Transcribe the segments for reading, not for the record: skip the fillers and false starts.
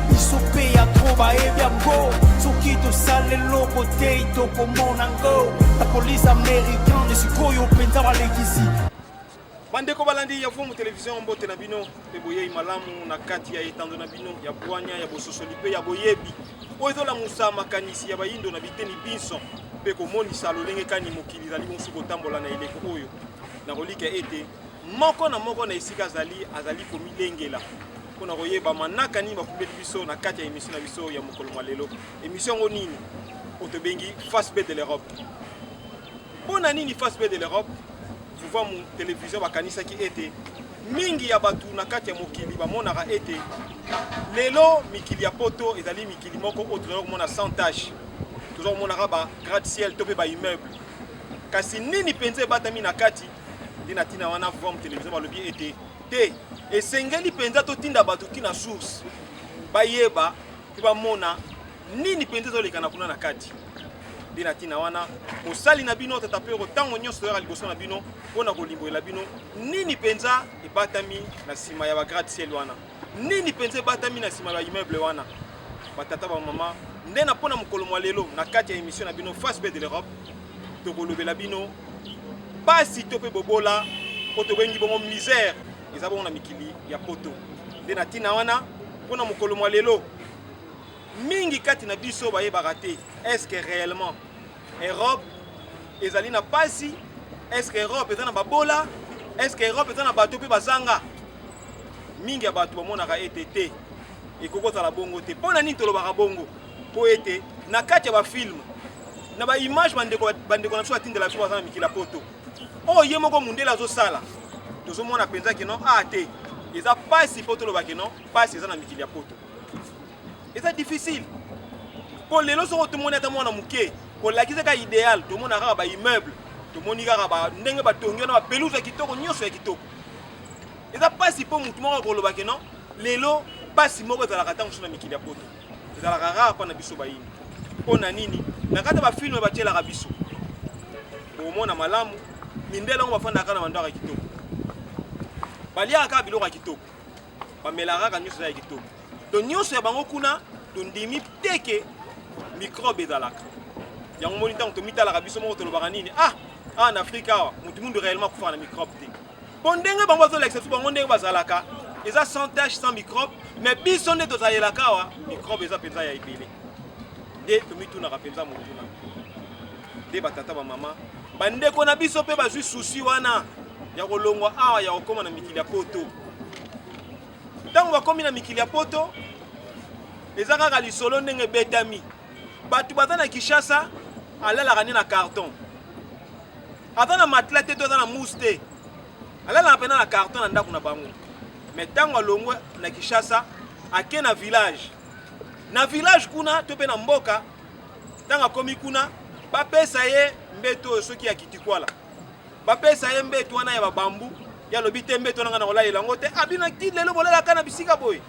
biso pe ya tro bayebi yango soki tosala eloko te tokomona ngo bapolisi américain esikoyo mpenza balekisi bandeko balandi ya fomu télévision mbote na bino pe boyei malamu na kati ya etando na bino ya bwanya ya bososoli pe ya boyebi oyo ezolamusa makanisi ya bayindo na biteni biso pe komonisa lolenge kani mokili ezali mosu kotambola na eleko oyo na kolika ete moko na moko na esika azali komilengela mpona koyeba manaka nini bakubeli biso na kati ya émission na biso ya mokolo mwa lelo émission yango nini oyo tobengi face B de l'Europe. Mpona nini face B de l'Europe pouvoir mu télévision bakanisaki ete mingi ya batu na kati ya mokili bamonaka ete lelo mikili ya poto ezali mikili moko oyo tozali komona sans tâche tozali komonaka ba gratte-ciel to mpe ba immeuble kasi nini mpenza ebatami na kati nde na ntina wana pouvoir mu télévision balobi ete te esengeli mpenza totinda bato tina source bayeba mpe bamona nini mpenza ezolekana kuna na kati nde na ntina wana mosali na bino tata mpe ntango nyonso toyaka liboso na bino mpona kolimbolela bino nini mpenza ebatami na nsima ya bagrade ciel wana nini mpenza ebatami na nsima ya baimmeuble wana batata bamama nde na mpona mokolo mwa lelo na kati ya émission na bino face B de l'Europe tokolobela bino pasi to mpe bobola po tobengi bongo misère eza bongo na mikili ya poto nde na ntina wana mpona mokolo mwa lelo mingi kati na biso bayebaka te est-ce que réellement Europe ezali na pasi est-ce que Europe eza na babola est-ce que Europe eza na bato mpe bazanga mingi ya bato bamonaka ete te ekokozala bongo te mpona nini tolobaka bongo mpo ete na kati ya bafilme na baimage bandeko na biso batindela biso baza na mikili ya poto oyo ye moko mundele azosala tozomona mpenza keno te eza pasi mpo tolobaki no pasi eza na mikili ya poto eza difficile mpo lelo soko tomoni ata mwana moke kolakisa ka idéal tomona kaka baimmeuble tomoni kaka ndenge batongi wana bapelouse ya kitoko nyonso ya kitoko eza pasi mpo motu moko kolobaki no lelo pasi moko ezalaka ntango so na mikili ya poto ezalaka kaka mpo na biso bayini mpo na nini na kati ya bafilme batielaka biso bomona malamu mindele yango bafandaka kaka na bandako ya kitoko baliaka kaka biloko ya kitoko bamelaka kaka nyonso eza ya kitoko to nyonso ya bango kuna tondimi teke microbe ezalaka yango moni ntango tomitalaka biso moko tolobaka nini awa na afrika awa motu mundu réellement kufaka na microbe te mpo ndenge bango bazolakisa biso bango ndenge bazalaka eza sans tache sans microbe mais biso nde tozalelaka awa microbe eza mpenza ya ebele nde tomitunaka mpenza motuna nde batata bamama bandeko na biso mpe bazwi susi wana ya kolongwa awa ya kokóma na mikili ya poto ntango bakomi na mikili ya poto eza kaka lisolo ndenge ebetami bato baza na Kinshasa alalaka nde na carton aza na matelas te to aza na mousse te alalaka mpena na carton na ndako na bango mais ntango alongwe na Kinshasa ake na village kuna to mpe na mboka ntango akomi kuna bapesa ye mbeto oyo soki ya kitikwala bapesa ye mbeto wana ya babambu ya lobi te mbeto nanga na kolalela yango te abina ti lelo bolalaka na bisika boye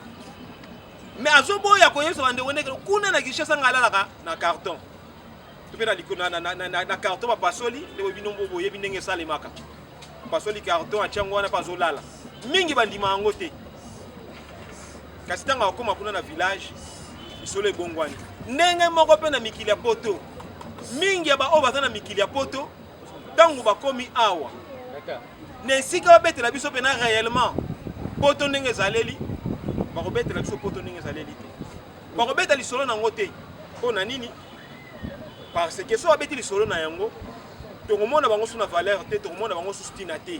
mais azoboya koyebisa bandeko ndenge kuna na Kinshasa nga alalaka na carton to mpe na carton bapasoli nde bino boyebi ndenge esalemaka pasoli carton atiango wana mpe azolala mingi bandima yango te kasi ntango akoma kuna na village lisolo ebongwani ndenge moko mpe na mikili ya poto mingi ya baoyo baza na mikili ya poto ntango bakomi awa na esika babetela biso mpena réellement poto ndenge ezaleli bakobetela biso poto ndenge ezaleli te bakobeta lisolo nango te mpo na nini parce que so babeti lisolo na yango tokomona bango so na valeur te tokomona bango so stina te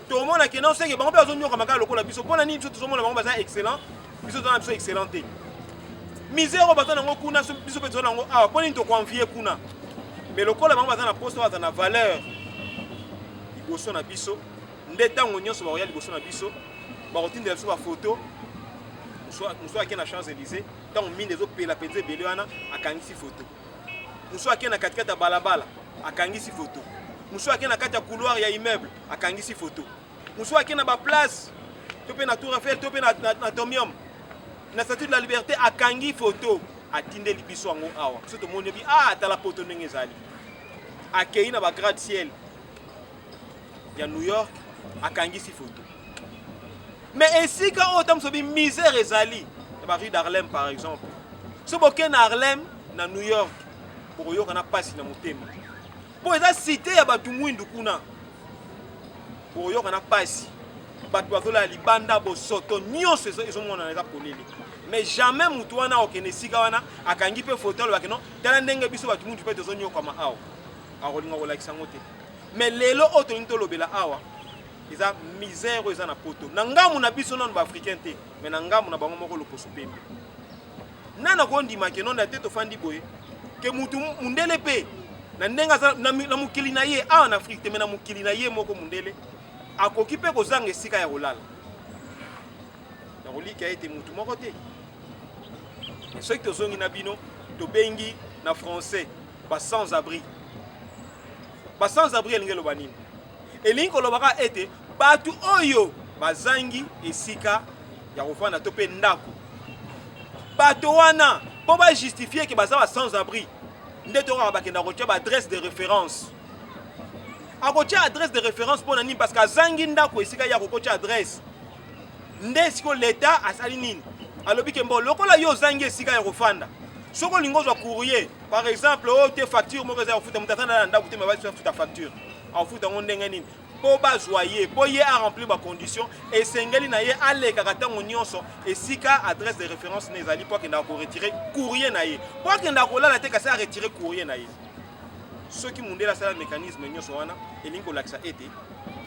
tokomona ke na osenge bango mpe bazonyoka makala lokola biso mpo na nini biso tozomona bango baza excellent biso toza na biso excellent te misère oyo baza nango kuna biso mpe toza nango awa mpo nini tokoanvie kuna mais lokola bango baza na poste baza na valeur liboso na biso nde ntango nyonso bakoya liboso na biso bakotindela biso bafoto mosu ake na Champs-Élysées ntango mine ezopela mpenza ebele wana akangisi foto mosu ake na katikati ya balabala akangisi foto mosu ake na kati ya couloir ya immeuble akangisi foto mosu ake na baplace to mpe na Tour Eiffel to mpe na Tomium na statue de la liberté akangi foto atindeli biso yango awa biso tomoni bi atala poto ndenge ezali akei na bagrade ciel ya New York akangisi foto mais esika oyo tamoso bi misère ezali la rue d'Harlem par exemple. Si vous êtes à Harlem, à New York, vous avez un passe dans mon thème. Pour les cité, il y a des gens qui ont vous avez un passe. Batouazola libanda bosoto nyonso ezo mona eza polele mais jamais mutu wana okene sika wana akangi pe photo lo bakeno tala ndenge biso batu mutu pe tozo nyoka ma awa akolinga kolakisa ngote mais lelo oto nto lobela awa eza misère eza na poto na ngamu na biso non ba africain te mais na ngamu na bango moko loposo pembe nana ko ndima ke non na te to fandi boye ke mutu mundele pe na ndenga na mukili na ye awa na Afrique te mais na mukili na ye moko mundele akoki pe kozanga esika ya kolala na koliki ete mutu moko te soki tozongi na bino tobengi na français ba sans abri elingi eloba nini elingi kolobaka ete batu oyo bazangi esika ya kofanda to mpe ndako bato wana mpo bajustifie ke baza ba sans abri nde tokaka bakenda kotia ba adresse de référence akotia adresse de référence pour nani parce que azangi ndako esika ya kokotia adresse nde siko l'état asali nini alobi ke mbo lokola yo zangi esika ya kofanda soko lingo zwa courrier par exemple o te facture moko za kofuta mutatana na ndako te mabasi futa facture afuta ngo ndenge nini po bazwa ye po ye a remplir ba condition esengeli na ye aleka katango nyonso esika adresse de référence ne ezali po kenda ko retirer courrier na ye po kenda ko lala te kasi a retirer courrier na ye ceux qui mundela sala mécanisme nyonso wana elingi kolakisa ete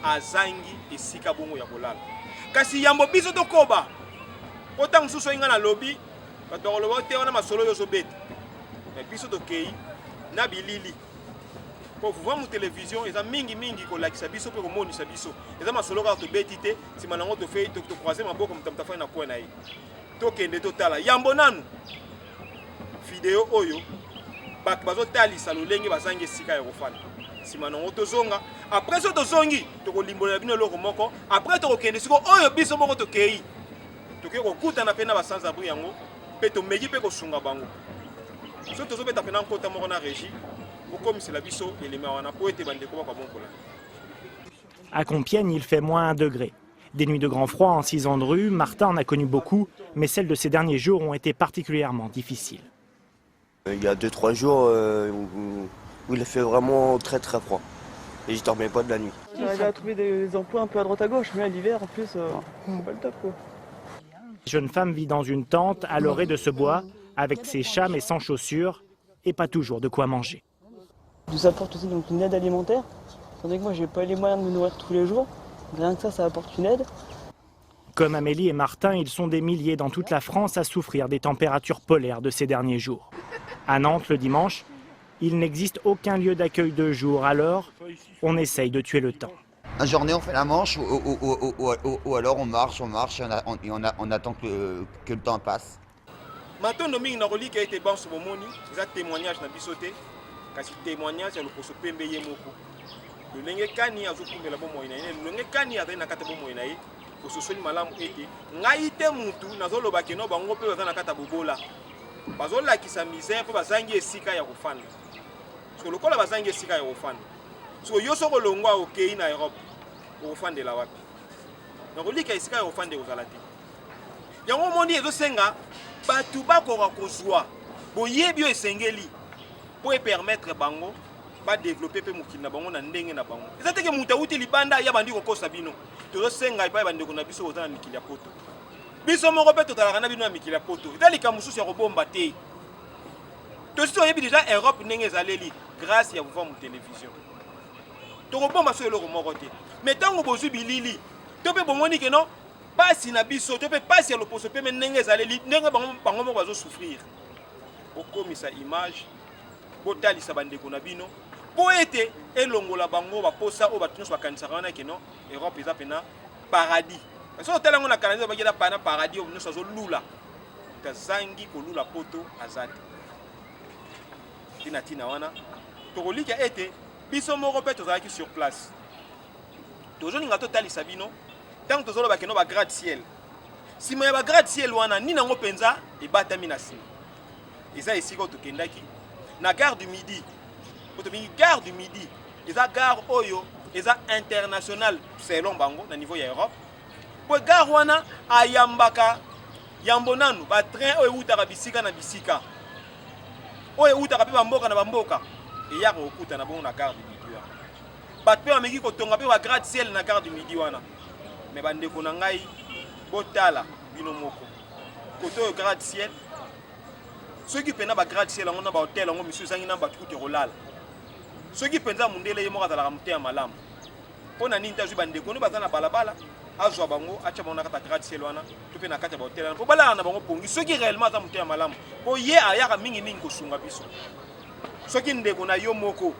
azangi esika bongo ya kolala kasi yambo biso tokoba otang suso inga na lobby bato bakoloba te wana masolo yoso bete mais biso tokei na bilili po voir mu télévision eza mingi kolakisa biso pe komonisa biso eza masolo kaka tobeti te nsima nango tofei tokroise maboko mutamutafai na kwe na ye tokende totala yambo nanu video oyo bato bazotalisa lolenge bazangi esika ya kofanda nsima nango tozonga après so tozongi tokolimbolela bino eloko moko après tokokende siko oyo biso moko tokei tokei kokutana mpe na basanza abri yango mpe tomeki mpe kosunga bango so tozobeta mpe na nkota moko na régie okomisela biso elema wana po ete bandeko bakabonkola. À Compiègne, il fait moins 1 degré. Des nuits de grand froid en 6 ans de rue, Martin en a connu beaucoup, mais celles de ces derniers jours ont été particulièrement difficiles. Il y a 2-3 jours où il fait vraiment très froid. Et je dormais pas de la nuit. J'arrivais à trouver des emplois un peu à droite à gauche, mais à l'hiver en plus, c'est pas le top quoi. La jeune femme vit dans une tente à l'orée de ce bois, avec ses chats mais sans chaussures, et pas toujours de quoi manger. Nous apporte aussi donc une aide alimentaire, tandis que moi j'ai pas les moyens de me nourrir tous les jours. Rien que ça apporte une aide. Comme Amélie et Martin, ils sont des milliers dans toute la France à souffrir des températures polaires de ces derniers jours. À Nantes, le dimanche, il n'existe aucun lieu d'accueil de jour, alors on essaye de tuer le temps. La journée, on fait la manche ou alors on marche et on attend que le temps passe. Maintenant, nous avons dit qu'il y a été bon sur le monde, il y a un témoignage dans le kasi témoignage ya loposo pembe ye moko lolenge kani azokumbela bomo ina ye lolenge kani azali na kata bomo ina ye ososoli malamu ete ngai te mutu nazoloba keno bango pe baza na kata bobola bazolakisa misère po bazangi esika ya kofanda so lokola bazangi esika ya kofanda so yo soko longwa okei na Europe okofandela wapi nakolika esika ya kofanda kozala te yango mondi ezosenga batu bakoka kozwa boyebi oyo esengeli pour permettre bango ba développer pe mukina bango na ndenge na bango ezate ke muta uti libanda ya bandi ko kosa bino to senga ipa bandi ko na biso ozana mikili ya poto biso moko pe totala kana bino na mikili ya poto italika mususu ya kobomba te to sito yebi déjà Europe ndenge ezaleli grâce ya voir mu télévision to kobomba so eloko moko te mais tango bozu bilili to pe bomoni ke non pasi na biso to pe pasi ya loposo pe ndenge ezaleli ndenge bango moko bazo souffrir okomisa image botalisa bandeko na bino po ete elongola bango baposa o bato nyonso bakanisaka wana ke no Europe eza pena paradis so otalango na Canada bakela pana paradis o nyonso azolula tazangi kolula poto azate tina wana tokolika ete biso moko pe tozalaki sur place tozoninga totalisa bino ntango tozoloba ke no ba gratte-ciel nsima ya ba gratte-ciel wana nini yango mpenza ebatami na nsima eza esika tokendaki na gare du Midi, gare du Midi, eza gare oyo, eza international selon bango na niveau ya Europe. Pour gare wana ayambaka yambo nanu ba train oyo utaka bisika na bisika oyo utaka pe bamboka na bamboka eya kokuta na bongo na gare du midi wana bato mpe bameki kotonga mpe ba gratte ciel na gare du midi wana me bandeko na ngai botala bino moko koto oyo gratte ciel soki mpenza ba gratte ciel yango na bahotel yango misu ezangi na bato kutu ekolala soki mpenza mundele ye moko azalaka moteya malamu mpo na nini te azwi bandeko no baza na balabala azwa bango atya bango na kati ya gratte ciel wana to mpe na kati ya bahotel wana mpo balala na bango pongi soki réellement aza moteya malamu mpo ye ayaka mingimingi kosunga biso soki ndeko na yo moko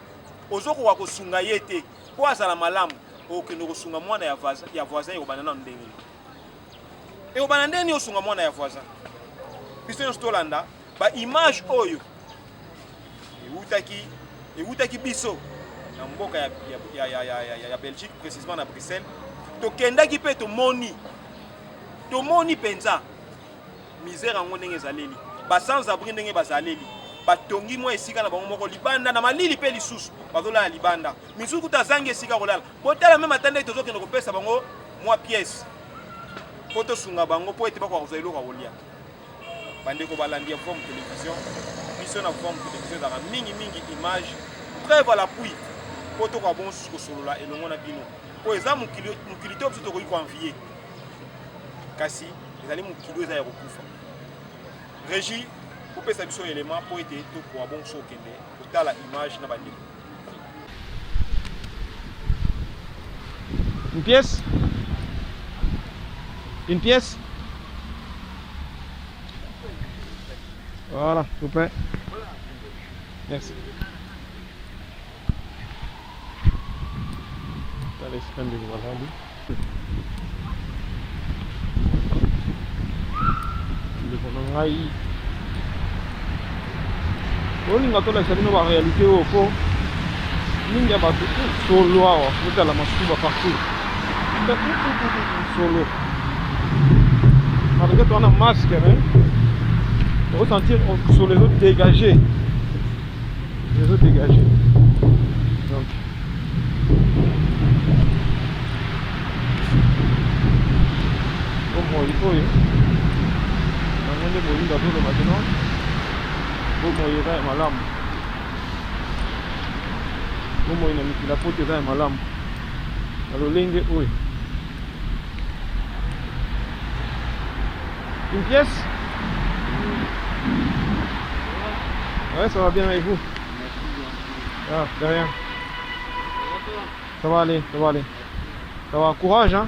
ozokoka kosunga ye te mpo azala malamu okende kosunga mwana ya voisin ekobanda nano ndenge ekobanda ndeni osunga mwana ya voisin biso nyonso tolanda baimage oyo ewutaki biso na mboka ya Belgique, précisément na Bruxelles tokendaki mpe tomoni mpenza misère yango ndenge ezaleli basans abri ndenge bazaleli batongi mwa esika na bango moko libanda na malili mpe lisusu bazolala libanda misusu kuta azangi esika kolala botala meme ata ndenge tozokende kopesa bango mwa pièce mpo tosunga bango mpo ete bakoka kozwa eloko ya kolia bandeko balandi ya forme télévision biso na forme télévision ezalaka mingimingi image preuve à l'appui mpo tokoka bongo susu kosolola elongo na bino mpo eza mokili te biso tokoki koanvie kasi ezali mokili eza ya kokufa régie kopesa biso élément mpo ete tokoka bongo so okende kotala image na bandeko. Une pièce? Une pièce? Voilà, s'il vous plaît. Merci. Allez, c'est de voilà. Le bonangai. Olinga to la sabino ba réalité au fond. Ninga ba solo awa, muta la masuba partout. Solo. Avec toi on a masque hein. Ressentir sur les autres dégagés. Les autres dégagés. Donc. Comme il faut. On est bon dans le maintenant. Comme il est malam. Comme il a mis la pote est malam. Alors lingue oui. Une pièce? Ouais, ça va bien avec vous? Ah, de rien. Ça va aller, ça va aller. Ça va, courage hein.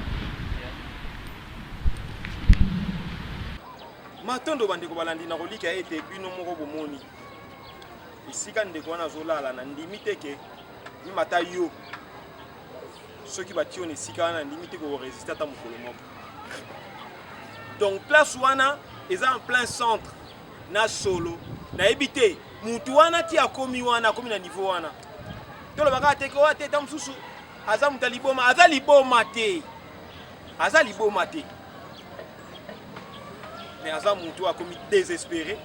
Matondo bandeko balandi na kolika ete bino moko bomoni. Isika ndeko wana zolala na ndimi teke mata yo. Soki batio ne sika wana ndimi teke ko résister ta mokolo moko. Donc place wana eza en plein centre na solo na ebité mutu wana ti akomi na niveau wana tolo baka teke wa teta mususu aza mutaliboma aza liboma te mais aza mutu akomi désespéré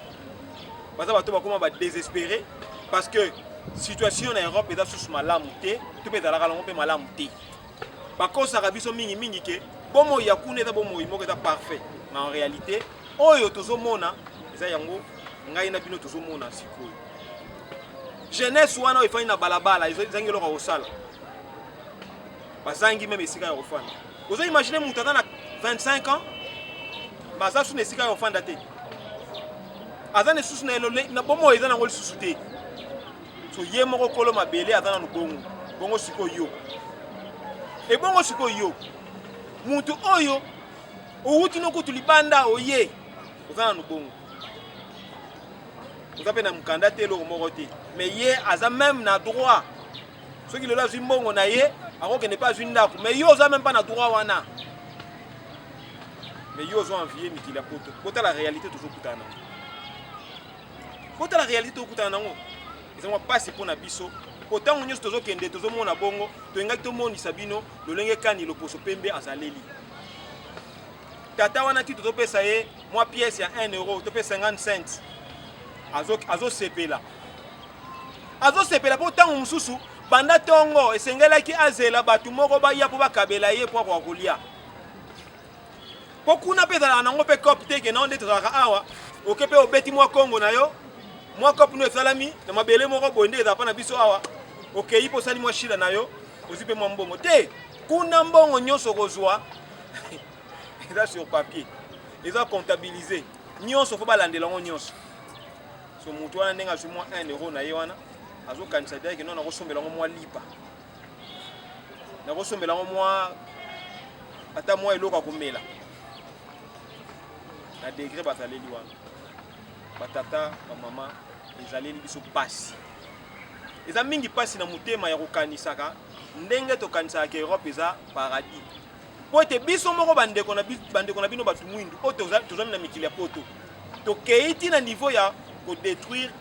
baza bato bakoma ba désespéré parce que situation na Europe eza susu malamu te to pe zalaka longo pe malamu te bakosaka biso mingi ke bomo ya kuna eza bomo moko eza parfait mais en réalité oyo tozomona eza yango ngai na bino tozomona sikoyo jeunesse wana efani na balabala ezangi eloko kosala bazangi meme esika ya kofanda ozo imagine mutu aza na 25 ans baza susu na esika ya kofanda te aza na susu na elole na bomo eza nango lisusu te so ye moko kolo mabele aza na bongo sikoyo ebongo sikoyo mutu oyo outi no kutu libanda oye oza na bongo oza pe na mukanda te eloko moko te mais ye aza même na droit soki lelo azwi mbongo na ye akokende mpe azwi ndako mais yo oza même pas na droit wana mais yo ozo envie mikili ya poto botala réalité tozokutana nango botala réalité tozokutana nango eza mwa pasi mpo na biso po ntango nyonso tozokende tozomona bongo toyengaki tomonisa bino lolenge kani loposo pembe azaleli tata wana ti tozopesa ye mwa pièce ya 1 euro tope 50 cents azosepela mpo ntango mosusu banda ntongo esengelaki azela bato moko baya mpo bakabela ye mpo akoka kolia Pokuna pe ezala nango pe cop te ke na onde tozalaka awa oke pe obeti mwa Congo na yo mwa cop no esalami na mabele moko boye nde ezala mpa na biso awa okei mpo osali mwa shila na yo ozwi mpe mwa mbongo te kuna mbongo nyonso kozwa eza sur papier eza comptabilise nyonso fo balandela yango nyonso so motu wana ndenge azwi mwa 1 euro na ye wana azokanisa te ke no nakosombela yango mwa lipa nakosombela yango mwa ata mwa eloko akomela na degré bazaleli wana batata bamama ezaleli biso pasi eza mingi pasi na motema ya kokanisaka ndenge tokanisaka ke Europe eza paradis po ete biso moko bandeko na bino bato mwindu oyo tozwami na mikili ya poto tokei ti na niveau ya kodétruire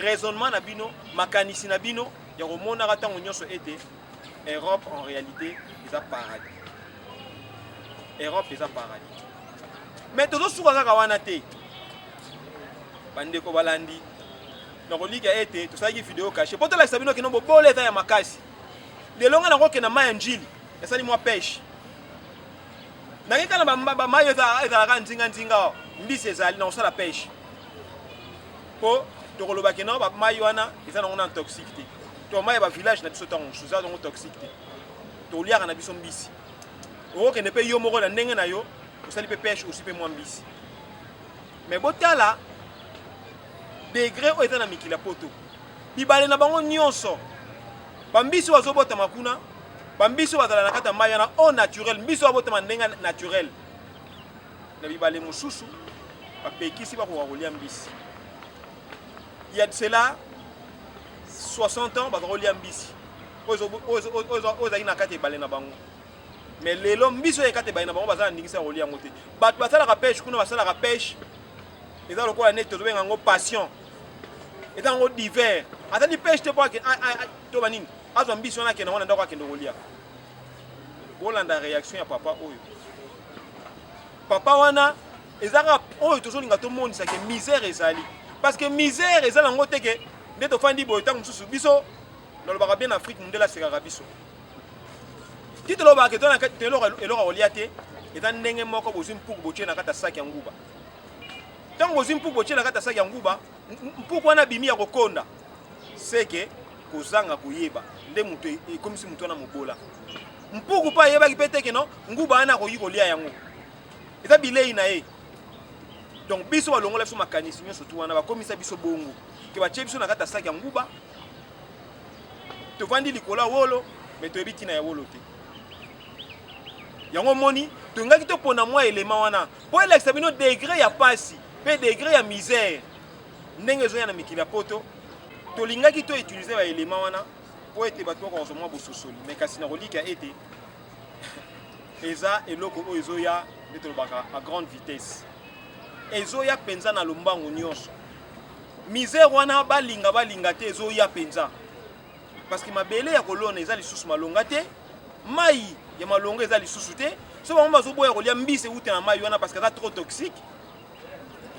raisonnement na bino makanisi na bino ya komonaka ntango nyonso ete Europe en réalité eza paradis Europe eza paradis mais tozosuka kaka wana te bandeko balandi nakolika ete tosalaki video caché po tolakisa bino keno bobola eza ya makasi lelo nga nakokenda mai ya njili esali mwa peshe nakeka na bamai ezalaka nzinga mbisi ezali na kosala peshe po tokolobaki nao bamai wana eza nango na toxique te to mai ya bavillage na biso ntango mosusu eza nango toxique te toliaka na biso mbisi okokende mpe yo moko na ndenge na yo osali mpe peshe osi mpe mwa mbisi mais botala degré oyo eza na mikili ya poto bibale na bango nyonso bambisi oyo azobotama kuna bambisi oyo bazala na kati ya mai wana au naturel mbisi oyo abotama ndenge naturel na bibale mosusu bapekisi bakoka kolia mbisi ya cela 60 ans bakoka kolia mbisi oyo ezalaki na kati ya ebale na bango mais lelo mbisi oyo ekati ebale na bango bazala ndingisa kolia yango te bato basalaka peshe kuna basalaka peshe eza lokola neti tozobenga yango passion eza yango divers azali peshe te mpo to banini azwa mbisi wana akende wana ndako akende kolia bolanda réaction ya papa oyo papa wana ezaka oyo tozolinga tomonisa ke misère ezali parce que misère ezala yango te ke nde tofandi boye ntango mosusu biso nalobaka bien afrique mondele asekaka biso ti tolobaka ke eloko kolia te eza ndenge moko bozwi mpuku botie na kati ya saki ya nguba ntango bozwi mpuku botie na kati ya saki ya nguba mpuku wana bimi ya kokonda seke kozanga koyeba nde moto ekomisi moto wana mobola mpuku mpo ayebaki mpe teke no nguba wana akoki kolia yango eza bilei na ye donc biso balongola biso makanisi nyonso tu wana bakomisa biso bongo ke batie biso na kati ya saki ya nguba tovandi likolo ya wolo me toyebi ntina ya wolo te yango moni tongaki topona mwa elema wana mpo elakisa bino degré ya pasi mpe degré ya misère ndenge ezoya na mikili ya poto tolingaki toutilize baelema wana mpo ete bato bakozwa mwa bososoli me kasi nakolika ete eza eloko oyo ezoya nde tolobaka à grande vitesse ezoya mpenza na lombango nyonso misère wana balinga te ezoya mpenza parce que mabele ya kolona eza lisusu malonga te mai ya malonga eza lisusu te so bango bazoboya kolia mbisi ute na mai wana parce que eza trop toxique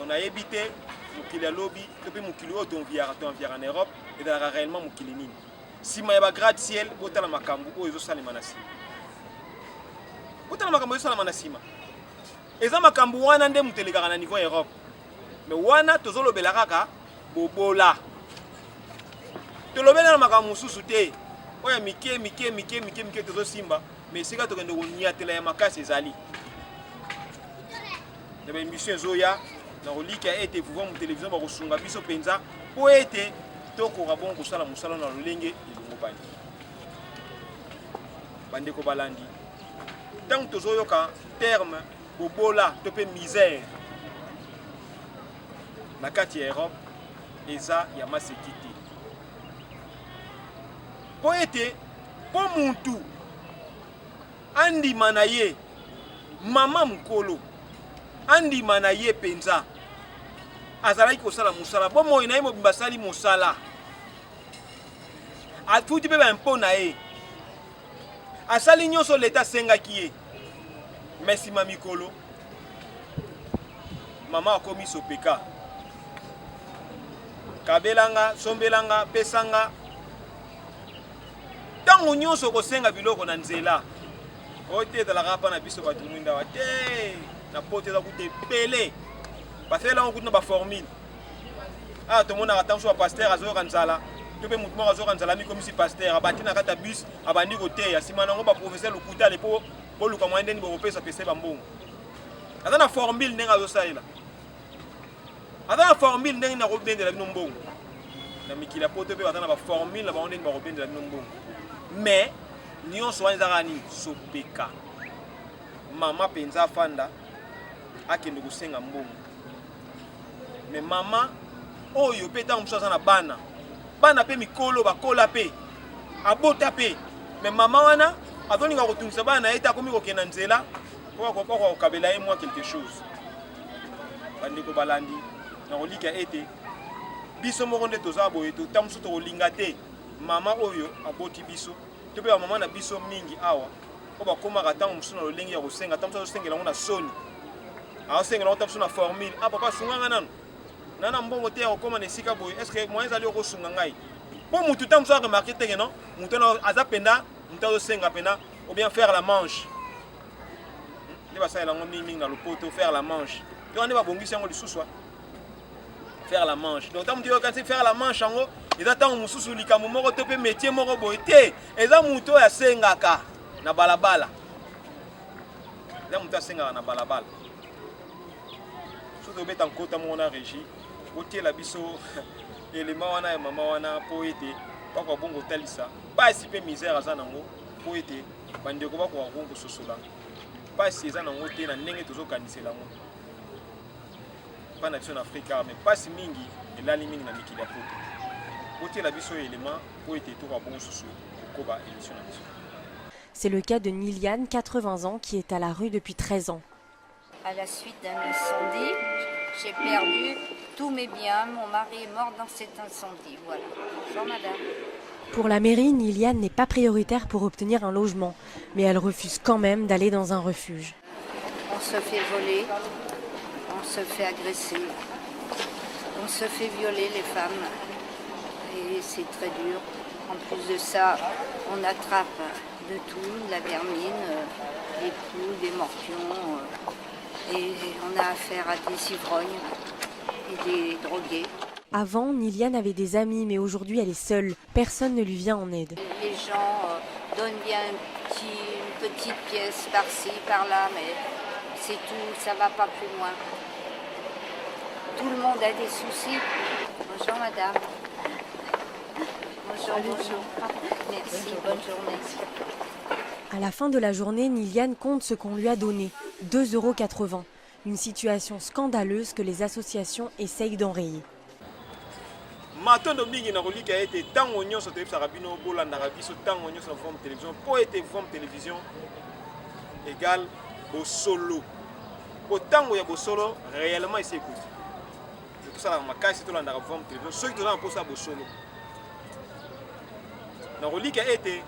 on nayebi te mokili ya lobi to mpe mokili oyo tonviaka na Europe ezalaka réellement mokili nini nsima ya bagrade ciel botala makambo oyo ezosalema na nsima botala makambo ezosalema na nsima eza makambo wana nde moto elekaka na niveau ya Europe mais wana tozolobela kaka bobola tolobela na makambo mosusu te oyo mike tozosimba mais esika tokende koniatela ya makasi ezali na baémission ezoya na kolika ete vuva mu télévision bakosunga biso mpenza mpo ete tokoka bongo kosala mosala na lolenge elongo bani bandeko balandi ntango tozoyoka terme bobola to mpe misère na kati ya Europe eza ya maseki te mpo ete mpo muntu andima na ye mama mokolo andima na ye mpenza azalaki kosala mosala bomoi na ye mobimba asali mosala afuti mpe baimpo na ye asali nyonso leta asengaki ye me nsima mikolo mama akomi sopeka kabelanga sombelanga pesanga ntango nyonso kosenga biloko na nzela oyo te ezalaka mpa na biso bato mwinda wa te na poto eza kuta ebele basalela kuta na baformule awa tomonaka ntango so bapaster azoyoka nzala to mpe motu moko azoyoka nzala mikomisi paster abandi na kati ya bus abandi koteya nsima nango baprofeser lokutale mpo boluka mwa ndeni bokopesa pese bambongo aza na formule ndenge azosalela aza na formule ndenge nakobendela bino mbongo na mikili ya poto mpe baza na baformule na bango ndeni bakobendela bino mbongo mais nyonso wana ezaka nini sopeka mama mpenza afanda akende kosenga mbongo mais mama oyo mpe ntango mosusu aza na bana mpe mikolo bakola mpe abota mpe mais mama wana azolinga kotungisa bana na ye te akomi kokenda nzela mpo kokabela ye mwa quelque chose bandeko balandi na kolika ete biso moko nde toza boye ntango mosusu tokolinga te mama oyo aboti biso to mpe bamama na biso mingi awa po bakomaka ntango mosusu na lolenge ya kosenga ntango mosusu azosengela yango na soni azosengela yango ntango mosusu na formule papa sunganga nano nana mbongo te ya kokóma na esika boye estce moyen ezali okosunga ngai mpo mutu ntango mosusu aremarke teke non mutu aza mpenza mutu azosenga mpenza ou bien faire la manche nde basalela yango mingi na lopoto faire la manche yo nde babongisi yango lisusu faire la manche donc ntango mutu yokanisi faire la manche yango eza ntango mosusu likambo moko to mpe métier moko boye te eza mutu oyo asengaka na balabala eza mutu asengaka na balabala soki obeta nkota moko na régie otiela biso elema wana ya mama wana mpo ete bakoka bongo otalisa pasi mpe misère aza nango mpo ete bandeko bakoka bongo kososola pasi eza nango te na ndenge tozokanisela yango mpa na biso na afrika mais pasi mingi elali mingi na mikili ya poto otiela biso elema mpo ete tokoka bongo susu kokoba émission na biso. C'est le cas de Niliane, 80 ans, qui est à la rue depuis 13 ans. À la suite d'un incendie, j'ai perdu tous mes biens. Mon mari est mort dans cet incendie. Voilà. Bonjour madame. Pour la mairie, Niliane n'est pas prioritaire pour obtenir un logement, mais elle refuse quand même d'aller dans un refuge. On se fait voler, on se fait agresser, on se fait violer les femmes. Et c'est très dur. En plus de ça, on attrape de tout, la vermine, des poux, des morpions. Et on a affaire à des ivrognes et des drogués. Avant, Niliane avait des amis, mais aujourd'hui elle est seule. Personne ne lui vient en aide. Les gens donnent bien une petite pièce par-ci, par-là, mais c'est tout, ça ne va pas plus loin. Tout le monde a des soucis. Bonjour madame. Bonjour, bonjour. Merci, bonne journée. À la fin de la journée, Niliane compte ce qu'on lui a donné, 2,80 €. Une situation scandaleuse que les associations essayent d'enrayer. matondo mingi na kolika ete ntango nyonso toyebisaka bino bolandaka biso ntango nyonso na forme télévision mpo ete forme télévision égale bosolo po ntango ya bosolo réellement esi ekuti tosalaka makasi tolandaka forme télévision soki toza na mposa ya bosolo na kolika ete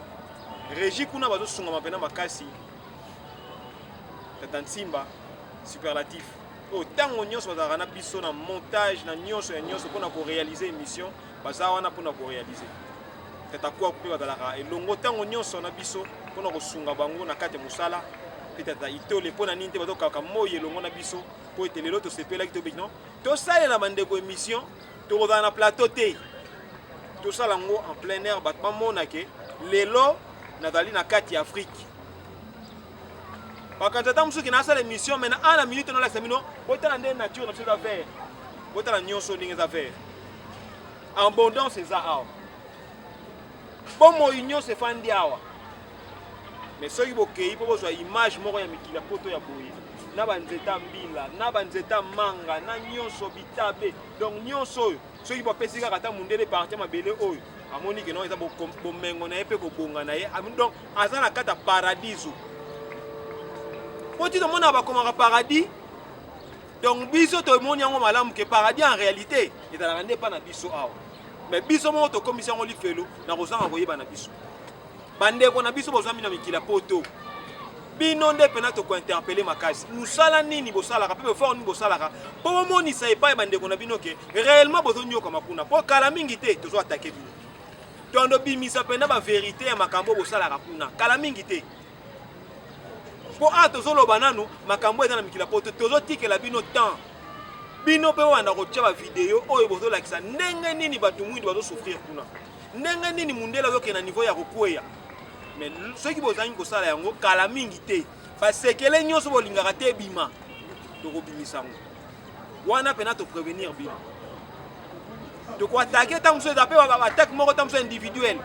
régie kuna bazosungama mpena makasi tata nsimba superlatif oyo ntango nyonso bazalaka na biso na montage na nyonso ya nyonso mpona koréalize émission baza wana mpona koréalize tata kwa mpe bazalaka elongo ntango nyonso na biso mpona kosunga bango na kati ya mosala mpe tata itole mpona nini te bazokaka moi elongo na biso mpo ete lelo tosepelaki tobeki non tosalela bandeko émission tokozala na plateau te tosala yango en plein air bato bamonake lelo nazali na kati ya afrique bakanza ntango mosuki nasala émission mena ana minute nolakisa bino botala nde nature na biso eza vert botala nyonso ndenge eza vert abondance eza awa bomoi nyonso efandi awa mais soki bokei mpo bozwa image moko ya mikili ya poto ya boye na banzeta mbila na banzeta manga na nyonso bitabe donc nyonso oyo soki bapesi kaka ata mundele parti ya mabele oyo amoni ke non eza bomengo na ye mpe kobonga na ye donc aza na kati ya paradiso po ti tomona bakomaka paradis donc biso tomoni yango malamu ke paradis en réalité ezalaka nde epa na biso awa mais biso moko tokomisi yango lifelo na kozanga koyeba na biso bandeko na biso bozwa mina mikila poto bino nde pena tokointerpele makasi mosala nini bosalaka mpe befort nini bosalaka mpo bomonisa epai bandeko na bino ke réellement bozonyokama kuna mpo kala mingi te tozo atake bino tondo bimisa pena bavérité ya makambo bosalaka kuna kala mingi te po a tozoloba nanu makambo eza na mikili ya poto tozotikela bino temps bino mpe wana kotia bavideo oyo bozolakisa ndenge nini bato mwindi bazosouffrir kuna ndenge nini mundele azokende na niveau ya kokweya mais soki bozangi kosala yango kala mingi te basekele nyonso bolingaka te ebima tokobimisa yango wana mpena toprevenir bino tokoatake ntango mosusu eza mpe baatake moko ntango mosusu individuel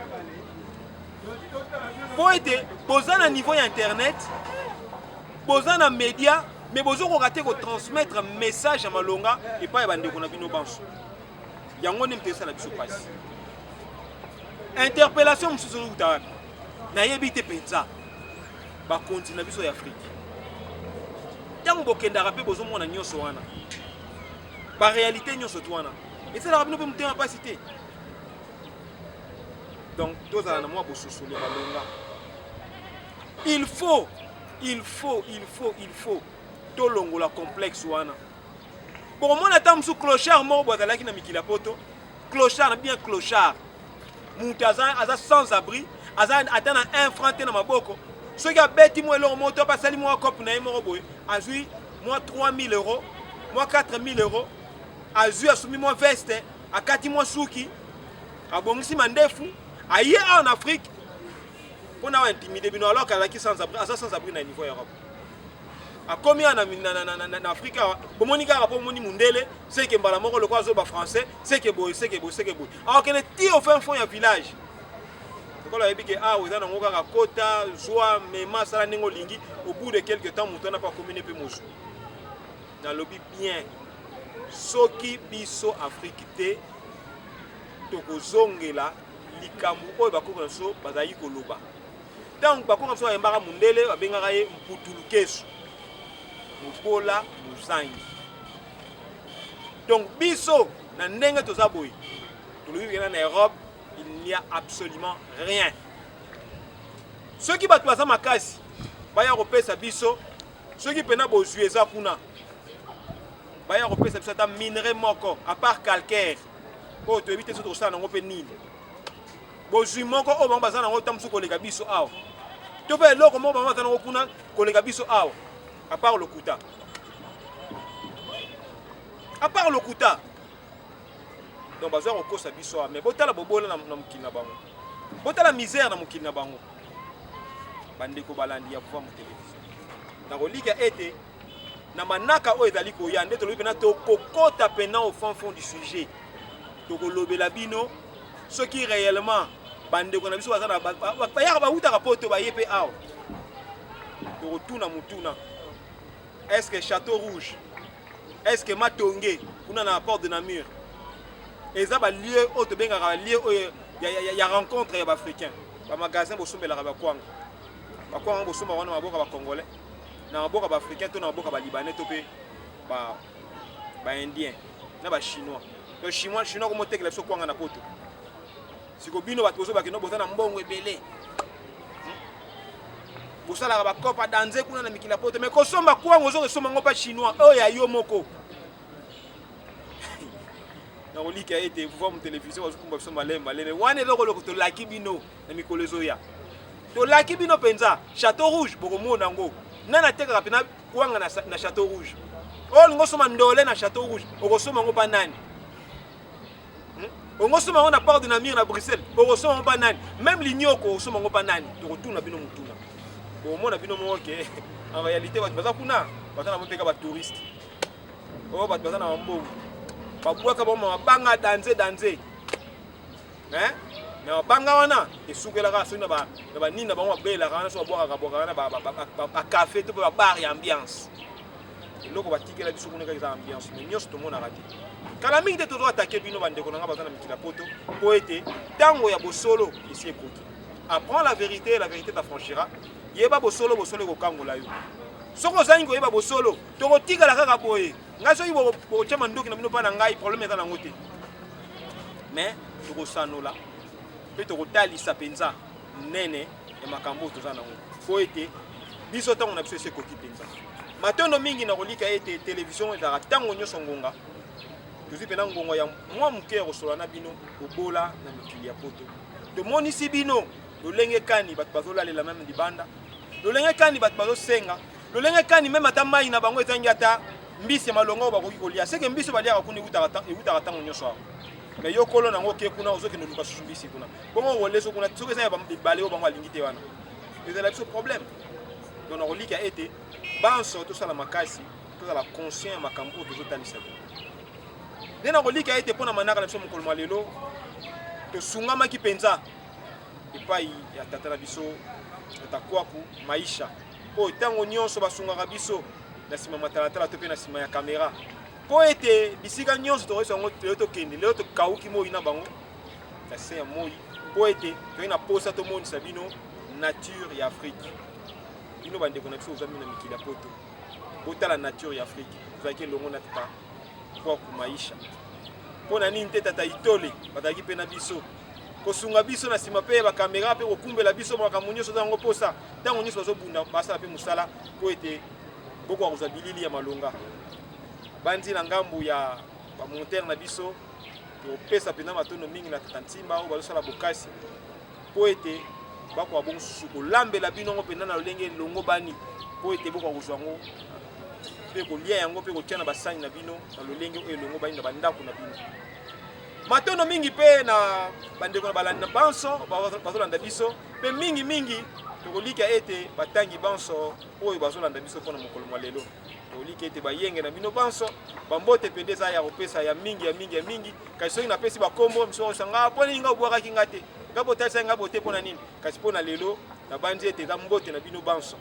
po ete boza na niveau ya internet boza na média mais bozokoka te kotransmettre message ya malonga epai ya bandeko na bino banso yango nde mtesala biso pasi interpellation mosusu ezokuta wapi nayebi te mpenza bakonti na biso ya afrike ntango bokendaka mpe bozomona nyonso wana baréalité nyonso to wana esalaka bino mpe motema mpasi te donc tozala na mwa bososolo balonga il faut tolongola complexe wana bokomona ata mosusu clochard moko bo azalaki na mikili ya poto clochard na bien clochard moto aza sans abri aza ata na 1 franc te na maboko soki abeti mwa eloko moko to apasali mwa cope na ye moko boye azwi mwa 3000 euros mwa 4000 euros azwi asumi mwa veste akati mwa suki abongisi mandefu aye en Afrique mpona aintimide bino alors qu'azalaki aza sans abri na niveau ya Europe akomi na Afrique awa bomoni kaka mpo omoni mundele seke mbala moko lokwa azoba français seke boye akokende ti au fin fond ya village lokola ayebi ke awa eza nango kaka kota zwa mema asala ndenge olingi au bout de quelque temps moto wana mpo akomi ne mpe mosu nalobi bien soki biso Afrique te tokozongela likambo oyo bakoko na biso bazali koloba ntango bakoko na biso bayembaka mundele babengaka ye mputulukesu mobola mozangi donc biso na ndenge toza boye tolobi kena na Europe il n'y a absolument rien soki bato baza makasi baya kopesa biso soki pena bozwi eza kuna baya kopesa biso ata minerai moko à part calcaire oyo toyebi te so tokosala nango mpe nini bozwi moko oyo bango baza nango ta mosusu koleka biso awa to mpe eloko moko bango baza nango kuna koleka biso awa à part lokuta donc bazwa kokosa biso awa mais botala bobola na mokili na bango botala misère na mokili na bango bandeko balandi ya pouvoir motelevizio nakolika ete na manaka oyo ezali koya nde tolobi mpena tokokota mpena au fond du sujet tokolobela bino soki réellement bandeko na biso baza na bayaka bautaka poto baye mpe awa tokotuna motuna est-ce que Château Rouge est-ce que Matonge kuna na porte de Namur eza balieu oyo tobengaka balieu oyo ya rencontre ya baafricain bamagasin bosombelaka bakwanga bosomba wana maboka bacongolais na maboka baafricain to na maboka balibanais to mpe baindien na bachinois to chinois komotekela biso kwanga na poto siko bino bato bozobakeno boza na mbongo ebele bosalaka bakopa danze kuna na mikili ya poto mais kosomba kwanga ozokosomba ngo mpa chinois oyo ya yo moko nakolika ete pouvoir mu télévision bazokumba biso maleme wana eloko tolaki bino na mikolo ezoya tolaki bino mpenza Château Rouge bokomona yango nani atekaka mpena kwanga na Château Rouge oyo olingo osoma ndole na Château Rouge okosoma yango mpa nani okosoma yango na Port de Namur na Bruxelles okosoma yango mpa nani même linyoko okosoma yango mpa nani tokotuna bino motuna bokomona bino moko ke en réalité bato baza kuna baza na mopeka batouriste oyo bato baza na mambongo babwaka bango mabanga danze na mabanga wana esukelaka soki na banini na bango babelaka wana so babwakaka na bacafé to mpe babar ya ambiance eloko batikela biso kuna kaka eza ambiance mais nyonso tomonaka te kala mingi te tozoatake bino bandeko na nga baza na mikili ya poto mpo ete ntango ya bosolo esi ekoki apprends la vérité t'affranchira yeba bosolo ekokangola yo soki ozangi koyeba bosolo tokotikala kaka boye ngai soki bokotya mandoki na bino mpa na ngai problème eza nango te mais tokosanola mpe tokotalisa mpenza nene ya makambo oyo toza nango mpo ete biso ntango na biso esi ekoki mpenza matondo mingi nakolika ete télévision ezalaka ntango nyonso ngonga tozwi mpena ngonga ya mwa moke ya kosola na bino kobola na mikili ya poto tomonisi bino lolenge kani bato bazolalela meme libanda lolenge kani bato bazosenga lolenge kani même ata mai na bango ezangi ata mbisi ya malongo bakoki kolia seke mbisi baliaka kuna ewutaka ntango nyonso awa mais yo kolo nango oke kuna ozokende luka susu mbisi kuna bongo oleso kuna soki eza ya bibale oyo bango alingi te wana ezala biso problème donc nakolika ete banso tosala makasi tozala conscient ya makambo oyo tozotalisa nde nakolika ete mpo na manaka na biso mokolo mwa lelo tosungamaki mpenza epai ya tata na biso tata Kwaku Maisha oyo ntango nyonso basungaka biso na nsima matalatala to mpe na nsima ya kamera mpo ete bisika nyonso tokoyisa yango lelo tokende lelo tokauki moi na bango na se ya moi mpo ete toyei na posa tomonisa bino nature ya Afrique bino bandeko na biso ozambi na mikili ya poto botala nature ya Afrique ozalaki elongo na tata Kwaku Maisha mpo na nini te tata Itole bazalaki mpe na biso kosunga biso na nsima mpe bakamera mpe kokumbela biso makambo nyonso oza yango posa ntango nyonso bazobunda basala mpe mosala mpo ete boko akozwa bilili ya malonga bandi na ngambu ya bamontere na biso topesa mpenza matondo mingi na tata Ntimba oyo bazosala bokasi mpo ete bakoka bongo susu kolambela bino yango mpenza na lolenge elongo bani mpo ete bokoka kozwa yango mpe kolia yango mpe kotia na basani na bino na lolenge oyo elongo bani na bandako na bino matondo mingi mpe na bandeko na balandi na banso bazolanda biso mpe mingi tokolika ete batangi banso oyo bazolanda biso mpona mokolo mwa lelo tokolika ete bayenge na bino banso bambote mpe nde eza ya kopesa ya mingi kasi soki napesi bakombo miso osanga mpo nini nga obwakaki nga te nga botalisa nga bote mpona nini kasi mpo na lelo nabandi ete eza mbote na bino banso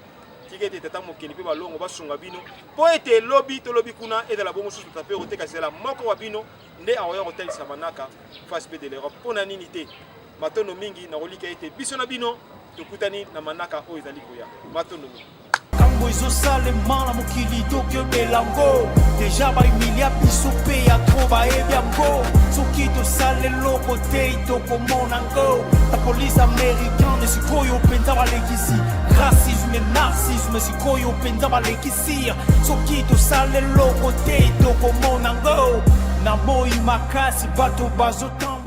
tika ete tata mokili mpe balongo basunga bino mpo ete lobi tolobi kuna ezala bongo susu tata mpe kotekasela moko wa bino nde akoya kotalisa manaka face mpe de l'Europe mpo na nini te matondo mingi nakolika ete biso na bino tokutani na manaka oyo ezali koya matondo mingi kambo ezosalema na mokili tokebela yango deja baimilia biso mpe ya tro bayebi yango soki tosala eloko te tokomona yango bapolisi américain sikoyo mpenza balekisi racisme narcisme sikoyo mpenza balekisi soki tosala eloko te tokomona yango na moi makasi bato bazotanga